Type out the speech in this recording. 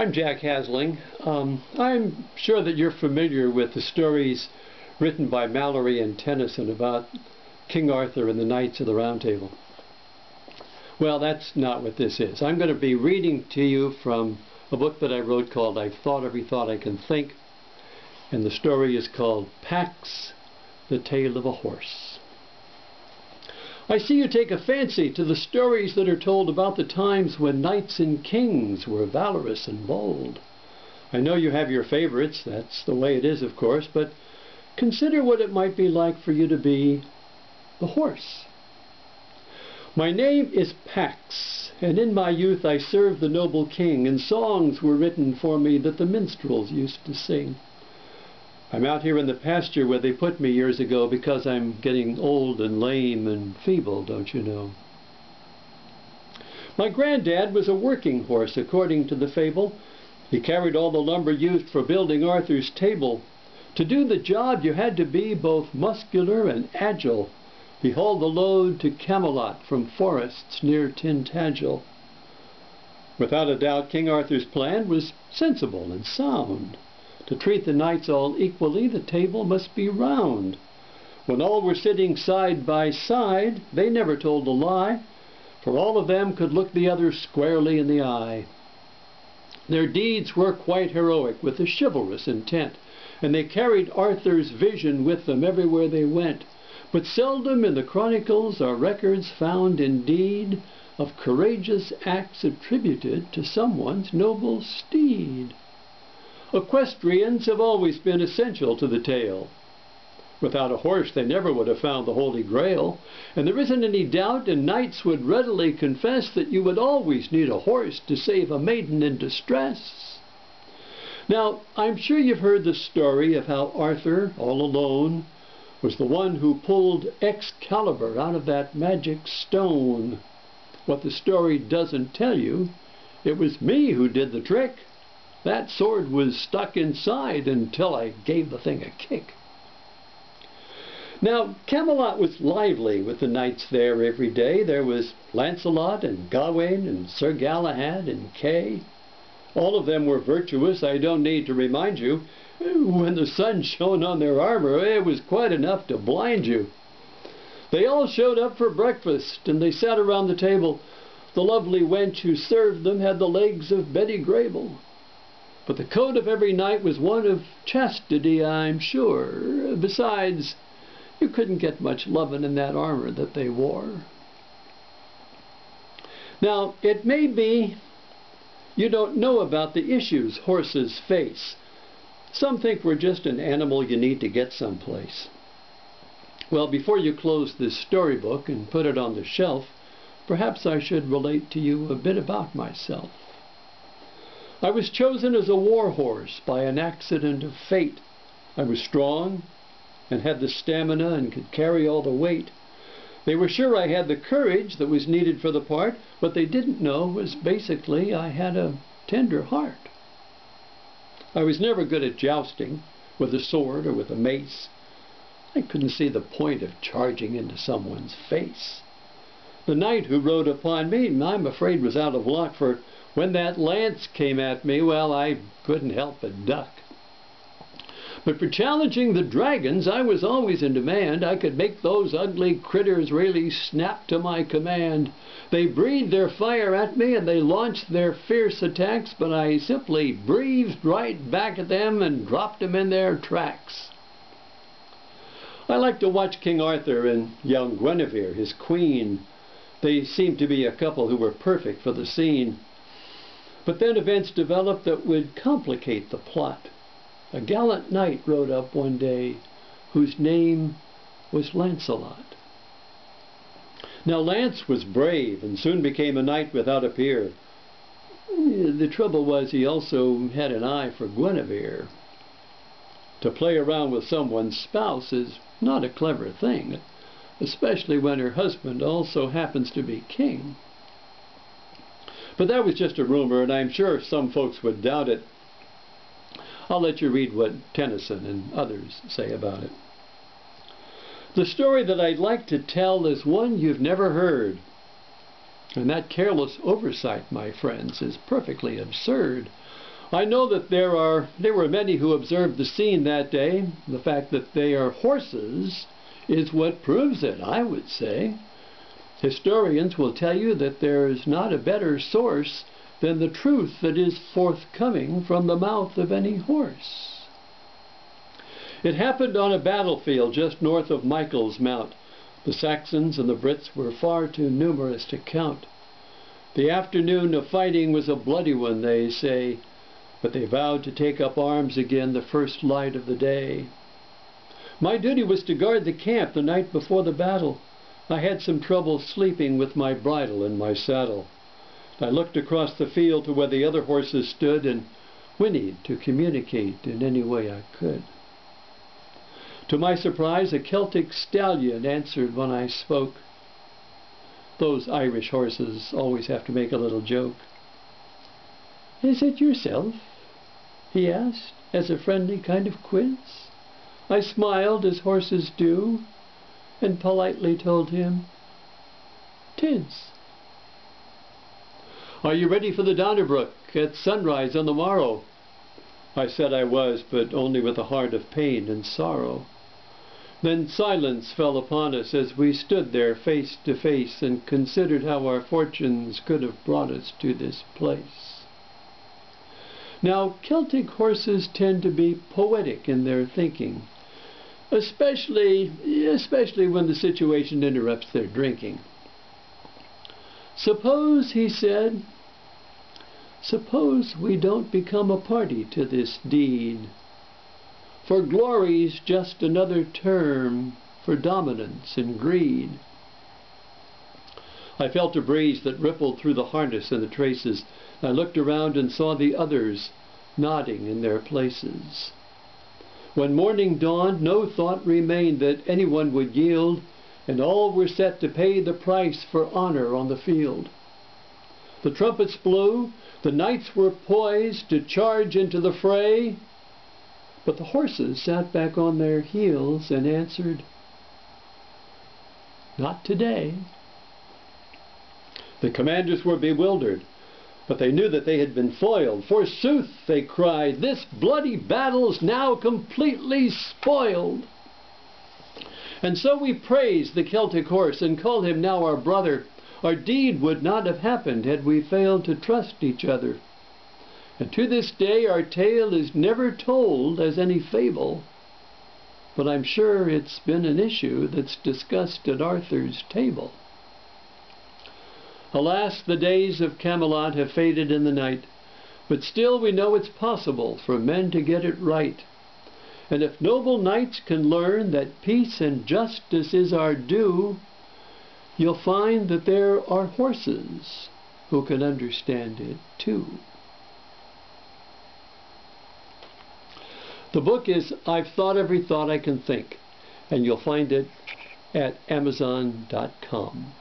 I'm Jack Hasling. I'm sure that you're familiar with the stories written by Malory and Tennyson about King Arthur and the Knights of the Round Table. Well, that's not what this is. I'm going to be reading to you from a book that I wrote called I've Thought Every Thought I Can Think, and the story is called Pax-The Tale of a Horse. I see you take a fancy to the stories that are told about the times when knights and kings were valorous and bold. I know you have your favorites, that's the way it is, of course, but consider what it might be like for you to be the horse. My name is Pax, and in my youth I served the noble king, and songs were written for me that the minstrels used to sing. I'm out here in the pasture where they put me years ago because I'm getting old and lame and feeble, don't you know. My granddad was a working horse, according to the fable. He carried all the lumber used for building Arthur's table. To do the job you had to be both muscular and agile. He hauled the load to Camelot from forests near Tintagel. Without a doubt, King Arthur's plan was sensible and sound. To treat the knights all equally, the table must be round. When all were sitting side by side, they never told a lie, for all of them could look the other squarely in the eye. Their deeds were quite heroic, with a chivalrous intent, and they carried Arthur's vision with them everywhere they went. But seldom in the chronicles are records found indeed of courageous acts attributed to someone's noble steed. Equestrians have always been essential to the tale. Without a horse they never would have found the Holy Grail, and there isn't any doubt, and knights would readily confess, that you would always need a horse to save a maiden in distress. Now, I'm sure you've heard the story of how Arthur, all alone, was the one who pulled Excalibur out of that magic stone. What the story doesn't tell you, it was me who did the trick. That sword was stuck inside until I gave the thing a kick. Now, Camelot was lively with the knights there every day. There was Lancelot and Gawain and Sir Galahad and Kay. All of them were virtuous, I don't need to remind you. When the sun shone on their armor, it was quite enough to blind you. They all showed up for breakfast, and they sat around the table. The lovely wench who served them had the legs of Betty Grable. But the code of every knight was one of chastity, I'm sure. Besides, you couldn't get much lovin' in that armor that they wore. Now, it may be you don't know about the issues horses face. Some think we're just an animal you need to get someplace. Well, before you close this storybook and put it on the shelf, perhaps I should relate to you a bit about myself. I was chosen as a war horse by an accident of fate. I was strong and had the stamina and could carry all the weight. They were sure I had the courage that was needed for the part. What they didn't know was basically I had a tender heart. I was never good at jousting with a sword or with a mace. I couldn't see the point of charging into someone's face. The knight who rode upon me, I'm afraid, was out of luck, for when that lance came at me, well, I couldn't help but duck. But for challenging the dragons, I was always in demand. I could make those ugly critters really snap to my command. They breathed their fire at me and they launched their fierce attacks, but I simply breathed right back at them and dropped them in their tracks. I like to watch King Arthur and young Guinevere, his queen. They seemed to be a couple who were perfect for the scene. But then events developed that would complicate the plot. A gallant knight rode up one day whose name was Lancelot. Now Lance was brave and soon became a knight without a peer. The trouble was he also had an eye for Guinevere. To play around with someone's spouse is not a clever thing, especially when her husband also happens to be king. But that was just a rumor, and I'm sure some folks would doubt it. I'll let you read what Tennyson and others say about it. The story that I'd like to tell is one you've never heard. And that careless oversight, my friends, is perfectly absurd. I know that there were many who observed the scene that day. The fact that they are horses is what proves it, I would say. Historians will tell you that there is not a better source than the truth that is forthcoming from the mouth of any horse. It happened on a battlefield just north of Michael's Mount. The Saxons and the Brits were far too numerous to count. The afternoon of fighting was a bloody one, they say, but they vowed to take up arms again the first light of the day. My duty was to guard the camp the night before the battle. I had some trouble sleeping with my bridle in my saddle. I looked across the field to where the other horses stood and whinnied to communicate in any way I could. To my surprise, a Celtic stallion answered when I spoke. Those Irish horses always have to make a little joke. "Is it yourself?" he asked, as a friendly kind of quiz. I smiled, as horses do, and politely told him, "'Tis." "Are you ready for the Donnerbrook at sunrise on the morrow?" I said I was, but only with a heart of pain and sorrow. Then silence fell upon us as we stood there face to face and considered how our fortunes could have brought us to this place. Now, Celtic horses tend to be poetic in their thinking, especially when the situation interrupts their drinking. "Suppose," he said, "suppose we don't become a party to this deed. For glory's just another term for dominance and greed." I felt a breeze that rippled through the harness and the traces. I looked around and saw the others nodding in their places. When morning dawned, no thought remained that anyone would yield, and all were set to pay the price for honor on the field. The trumpets blew, the knights were poised to charge into the fray, but the horses sat back on their heels and answered, "Not today." The commanders were bewildered, but they knew that they had been foiled. "Forsooth," they cried, "this bloody battle's now completely spoiled." And so we praise the Celtic horse and call him now our brother. Our deed would not have happened had we failed to trust each other. And to this day our tale is never told as any fable, but I'm sure it's been an issue that's discussed at Arthur's table. Alas, the days of Camelot have faded in the night, but still we know it's possible for men to get it right. And if noble knights can learn that peace and justice is our due, you'll find that there are horses who can understand it too. The book is I've Thought Every Thought I Can Think, and you'll find it at Amazon.com.